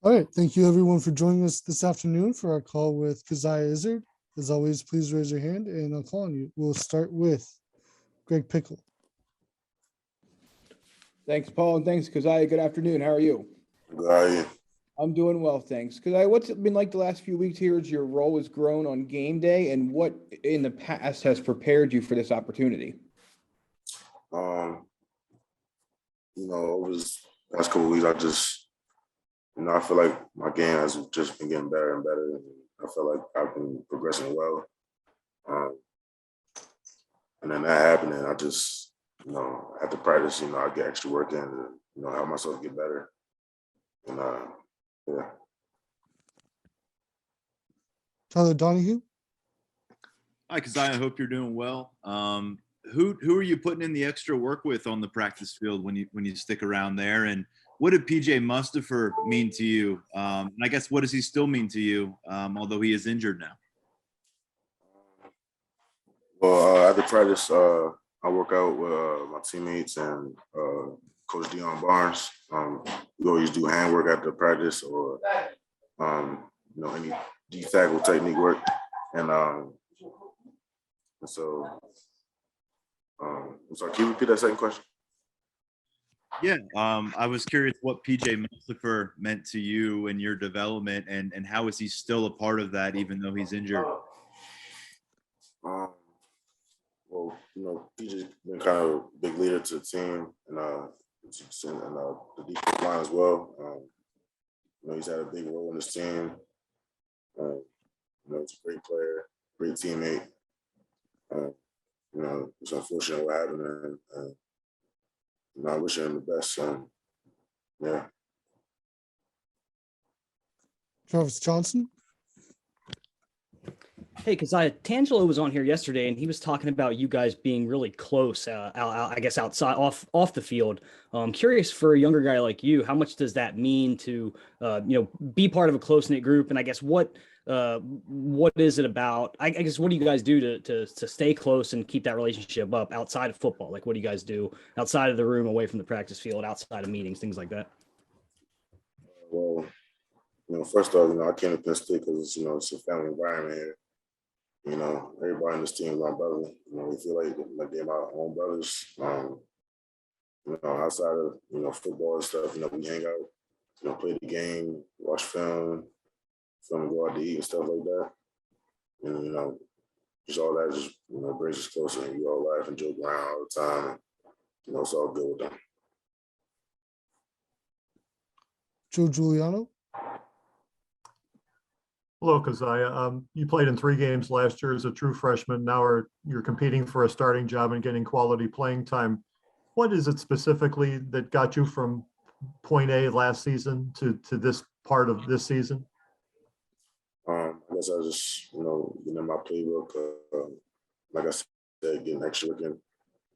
All right. Thank you, everyone, for joining us this afternoon for our call with Coziah Izzard. As always, please raise your hand and I'll call on you. We'll start with Greg Pickle. Thanks, Paul, and thanks, Coziah. Good afternoon. How are you? Good, how are you? I'm doing well, thanks. Coziah, what's it been like the last few weeks here as your role has grown on game day, and what in the past has prepared you for this opportunity? Over this past couple of weeks, I feel like my game has just been getting better and better. And I feel like I've been progressing well. And then that happened, and I just, after practice, I get extra work in and, help myself get better. And, yeah. Tyler Donahue. Hi, Coziah. I hope you're doing well. Who are you putting in the extra work with on the practice field when you stick around there? And what did PJ Mustafa mean to you? And I guess what does he still mean to you, although he is injured now? Well, after practice, I work out with my teammates and Coach Dion Barnes. We always do hand work after practice or any D-tackle technique work, and so. I'm sorry, can you repeat that second question? Yeah, I was curious what PJ Mustafa meant to you and your development, and how is he still a part of that even though he's injured? Well, PJ's been kind of a big leader to the team and the defensive line as well. He's had a big role in this team. He's a great player, great teammate. It's unfortunate what happened, and I wish him the best. So, yeah. Travis Johnson. Hey, Coziah, Tangelo was on here yesterday, and he was talking about you guys being really close, I guess, outside, off the field. Curious for a younger guy like you, how much does that mean to, be part of a close-knit group? And I guess what is it about? I guess what do you guys do to stay close and keep that relationship up outside of football? Like, what do you guys do outside of the room, away from the practice field, outside of meetings, things like that? Well, first off, I came to Penn State because it's a family environment here. Everybody in this team is my brother. We feel like they're my own brothers. Outside of football and stuff, we hang out, play the game, watch film, go out to eat and stuff like that. And just all that just brings us closer, and we all laugh and joke around all the time. And, it's all good with them. Joe Giuliano. Hello, Coziah. You played in 3 games last year as a true freshman. Now you're competing for a starting job and getting quality playing time. What is it specifically that got you from point A last season to this part of this season? I guess I just, getting in my playbook, like I said, getting extra work in.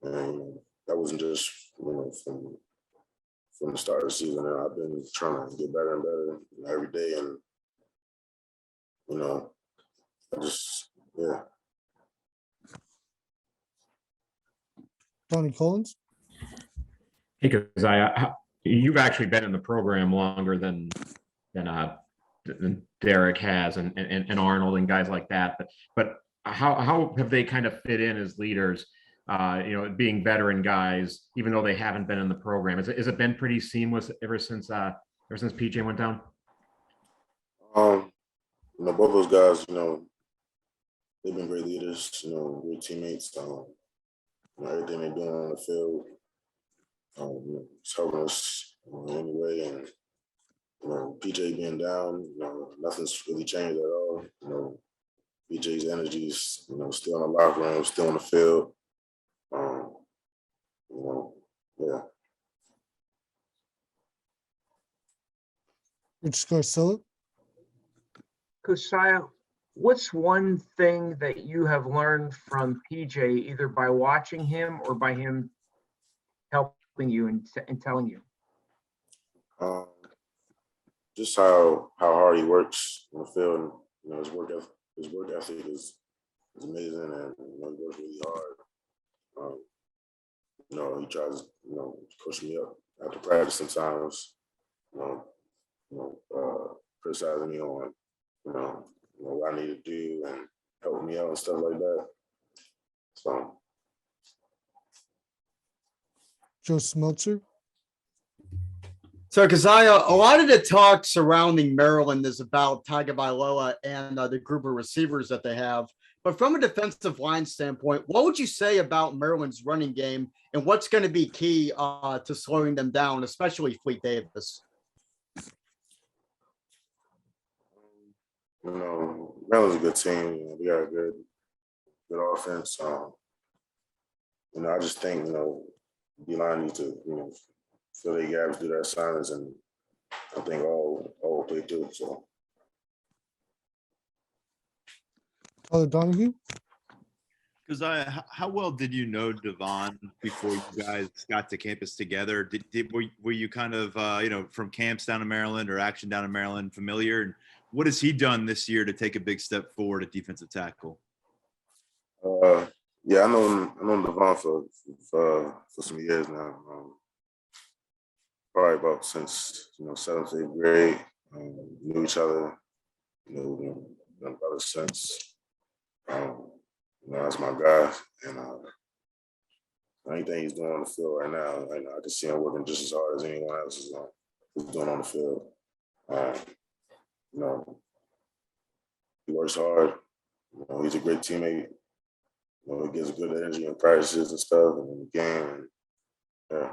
And that wasn't just, from the start of the season. And I've been trying to get better and better every day. And I just, yeah. Donnie Collins. Hey, Coziah, you've actually been in the program longer than Derek has, and Arnold and guys like that. But how have they kind of fit in as leaders? Being veteran guys, even though they haven't been in the program, has it been pretty seamless ever since PJ went down? Both those guys, they've been great leaders, great teammates. Everything they're doing on the field, it's helping us anyway. And, PJ being down, nothing's really changed at all. PJ's energy is, still in the locker room, still on the field. Yeah. Rich Garcella. Coziah, what's one thing that you have learned from PJ, either by watching him or by him helping you and telling you? Just how hard he works on the field. His work ethic is amazing, and he works really hard. He tries to coach me up after practice sometimes. criticizing me on, what I need to do and helping me out and stuff like that. So, Joe Smeltzer. So, Coziah, a lot of the talk surrounding Maryland is about Tagovailoa and the group of receivers that they have. But from a defensive line standpoint, what would you say about Maryland's running game and what's going to be key to slowing them down, especially Fleet Davis? Maryland's a good team. We got a good offense. I just think, D-line needs to, fill their gaps, do their assignments, and I think all play through. So, Tyler Donahue. Because how well did you know Devon before you guys got to campus together? Were you kind of from camps down in Maryland or action down in Maryland familiar? And what has he done this year to take a big step forward at defensive tackle? Yeah, I know Devon for some years now. Probably about since 7th, 8th grade. Knew each other. Been brothers since. That's my guy, and anything he's doing on the field right now, I can see him working just as hard as anyone else is doing on the field. He works hard. He's a great teammate. He gives good energy in practices and stuff, and in the game. And, yeah.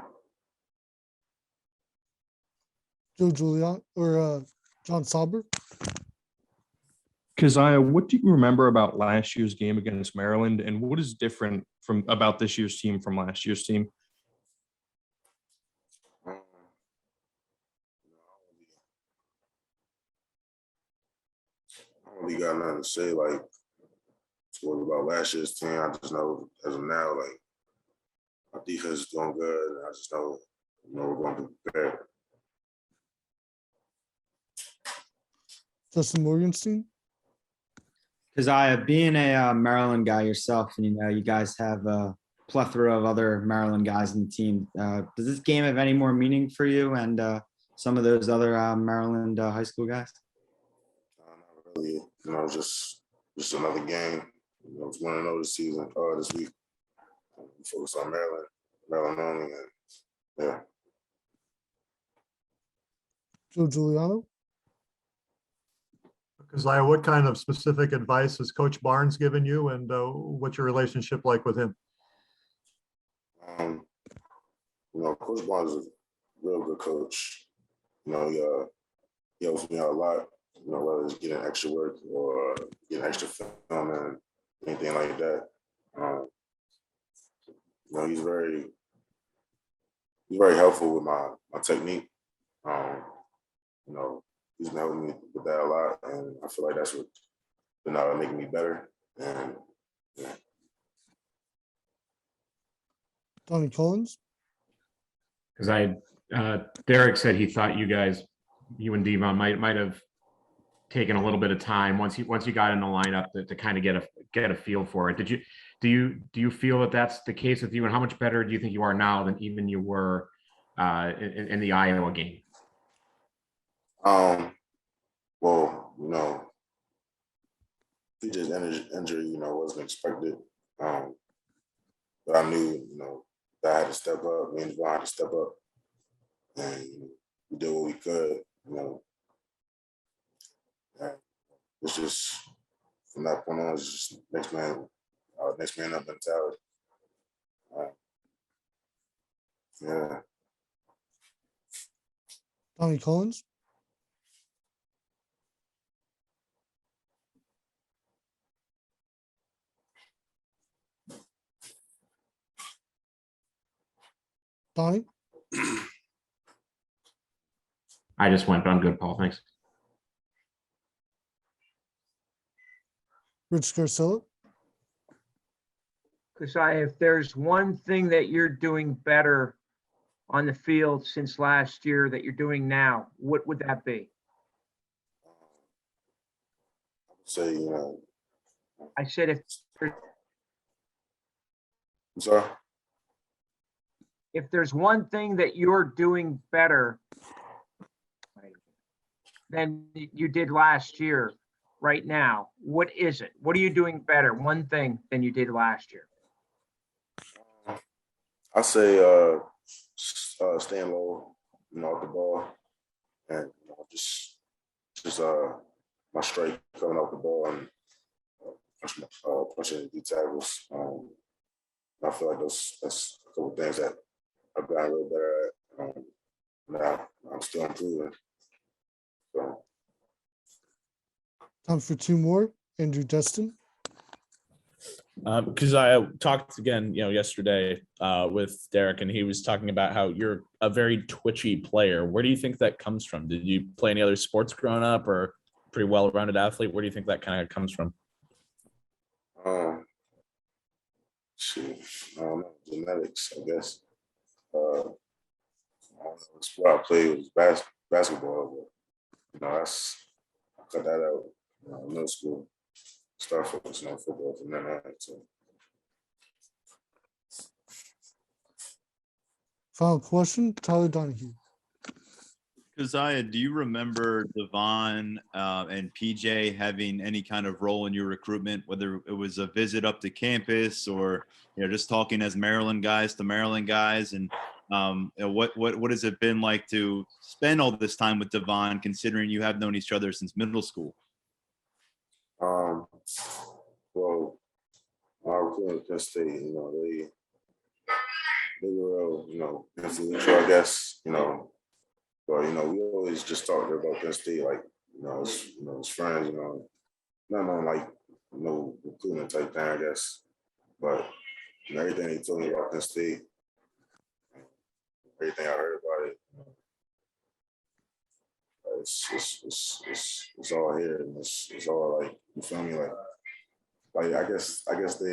Joe Julian or John Sauber. Coziah, what do you remember about last year's game against Maryland, and what is different about this year's team from last year's team? I don't really got nothing to say about last year's team. I just know as of now, our defense is doing good, and I just know, we're going to be prepared. Justin Morgenstein. Coziah, being a Maryland guy yourself, and you guys have a plethora of other Maryland guys in the team. Does this game have any more meaning for you and some of those other Maryland high school guys? Not really. Just another game. It's 1-0 this season, this week. Focus on Maryland only, and yeah. Joe Giuliano. Coziah, what kind of specific advice has Coach Barnes given you, and what's your relationship like with him? Coach Barnes is a real good coach. He helps me out a lot. Whether it's getting extra work or getting extra film and anything like that. He's very helpful with my technique. He's been helping me with that a lot, and I feel like that's what been making me better. And yeah. Donnie Collins. Because Derek said he thought you and Devon might have taken a little bit of time once you got in the lineup to kind of get a feel for it. Do you feel that that's the case with you, and how much better do you think you are now than even you were in the Iowa game? Well, PJ's injury, wasn't expected. But I knew, that I had to step up. Me and Devon had to step up, and we did what we could. It's just from that point on, it's just next man up mentality. Yeah. Donnie Collins. Donnie. I just went, but I'm good, Paul. Thanks. Rich Garcella. Coziah, if there's one thing that you're doing better on the field since last year that you're doing now, what would that be? I would say, I said I'm sorry? if there's one thing that you're doing better than you did last year right now? What is it? What are you doing better? One thing than you did last year? I say staying low, off the ball, and just my strike coming off the ball and punching the tackles. I feel like that's a couple things that I've gotten a little better at. Now I'm still improving. So. Time for two more. Andrew Destin. Because I talked again, yesterday with Derek, and he was talking about how you're a very twitchy player. Where do you think that comes from? Did you play any other sports growing up, or pretty well-rounded athlete? Where do you think that kind of comes from? Shoot, I don't know, genetics, I guess. I don't know, the sport I played was basketball, but I cut that out in middle school. Start focusing on football from then on. So. Final question, Tyler Donahue. Coziah, do you remember Devon and PJ having any kind of role in your recruitment, whether it was a visit up to campus or just talking as Maryland guys to Maryland guys? And what has it been like to spend all this time with Devon, considering you have known each other since middle school? Well, my recruiting at Penn State, they were, influential, I guess, but we always just talked about Penn State like, as friends, not on like no recruitment type thing, I guess, but everything they told me about Penn State, everything I heard about it, it's all here, and it's all like, you feel me, like I guess they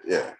yeah.